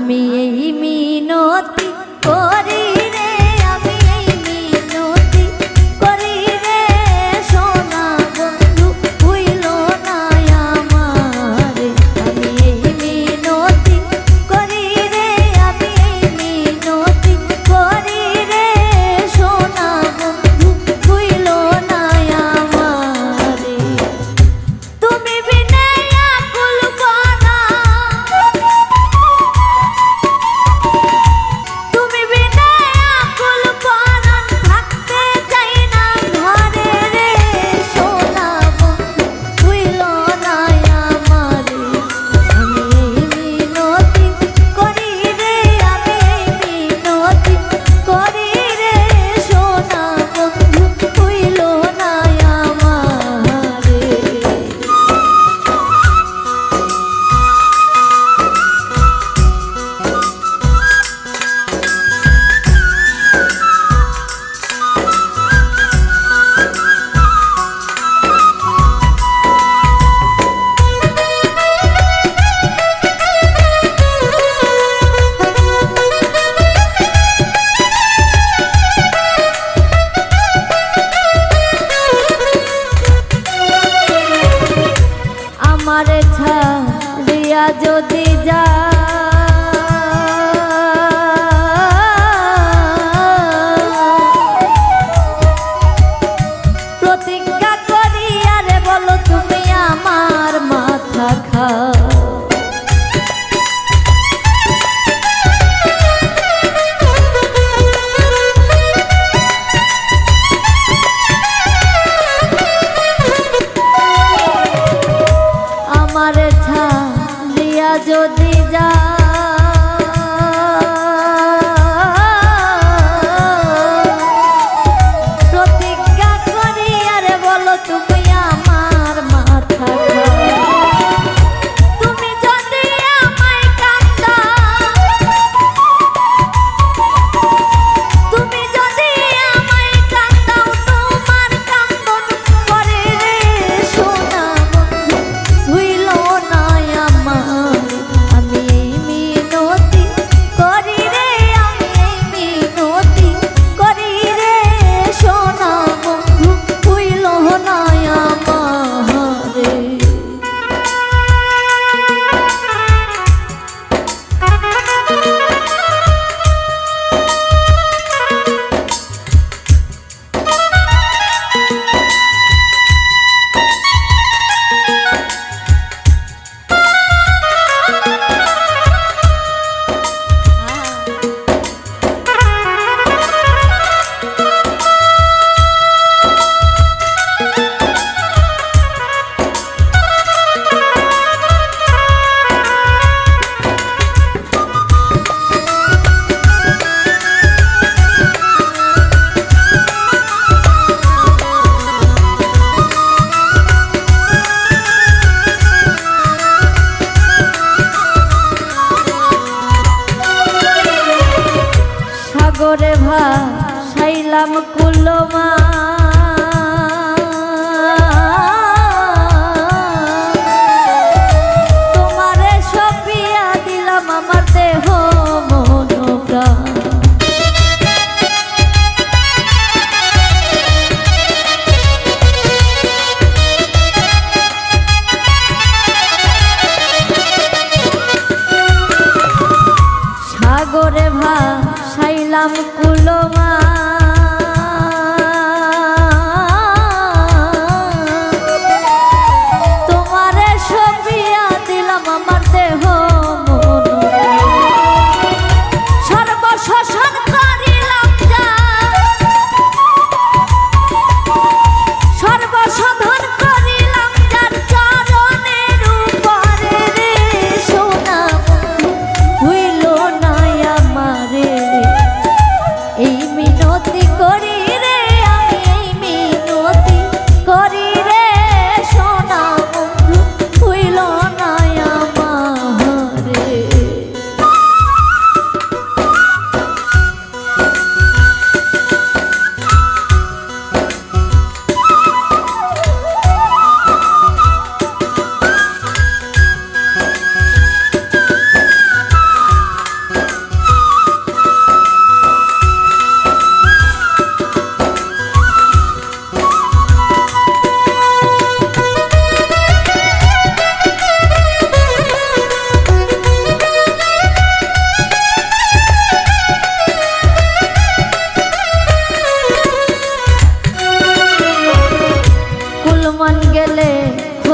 আমি এই মিনতি করি রে, আমি এই মিনতি করি রে, সোনা বন্ধু হইল না আমারে। আমি এই মিনতি করি রে, আমি এই মিনতি করি রে, সোনা বন্ধু হইল না আমারে। তুমি বিনে আকুল করা, তুমি বিনে আকুল করা, থাকতে চাই না ঘরে রে, সোনা বন্ধু হইল না আমারে। আমি এই মিনতি করি রে, আমি এই মিনতি করি রে, সোনা বন্ধু হইল না আমারে। আমারে ছাড়িয়া যদি যা, প্রতিজ্ঞা করি আরে বলো তুমি আমার মাথা খাও। আমারে ছাড়িয়া যদি যা, প্রতিজ্ঞা করি আরে বলো তুমি আমার মাথা খাও। তুমি যদি আমায় কান্দাও, তুমি যদি আমায় কান্দাও, তোমার কান্দন করে রে, সোনা বন্ধু হইল না আমারে।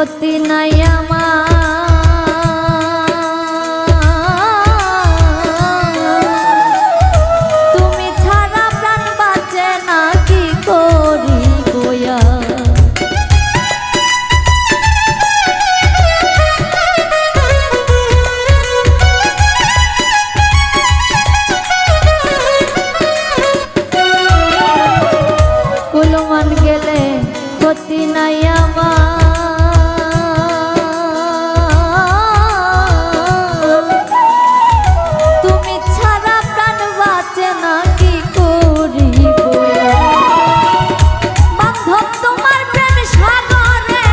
ক্ষতি নাই আমার, তুমি ছাড়া প্রাণ বাঁচে না কি করি গোয়া। কুলমান গেলে ক্ষতি নাই আমার, তুমি ছাড়া প্রাণ বাঁচে না কি করি গোয়া। বান্ধব তোমার প্রেম সাগরে,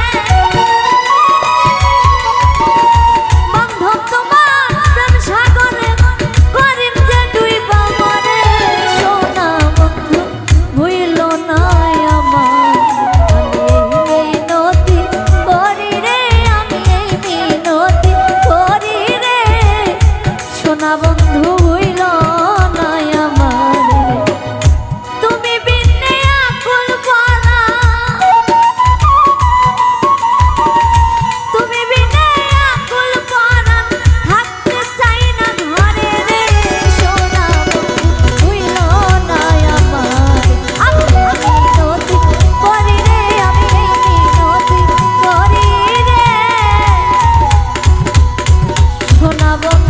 বান্ধব তোমার প্রেম সাগরে করিম যে ডুইবা মরে। সোনা বন্ধু হইল না আমার, আমি এই মিনতি করি রে, আমি এই মিনতি করি রে। সোনা বন্ধু হইল না আমার, তুমি বিনে আকুল পরা, তুমি বিনে আকুল পরা থাকতে চাই না ঘরে রে। সোনা বন্ধু হইল না আমার, আমি মিনতি করি রে, আমি মিনতি করি রে। সোনা বন্ধু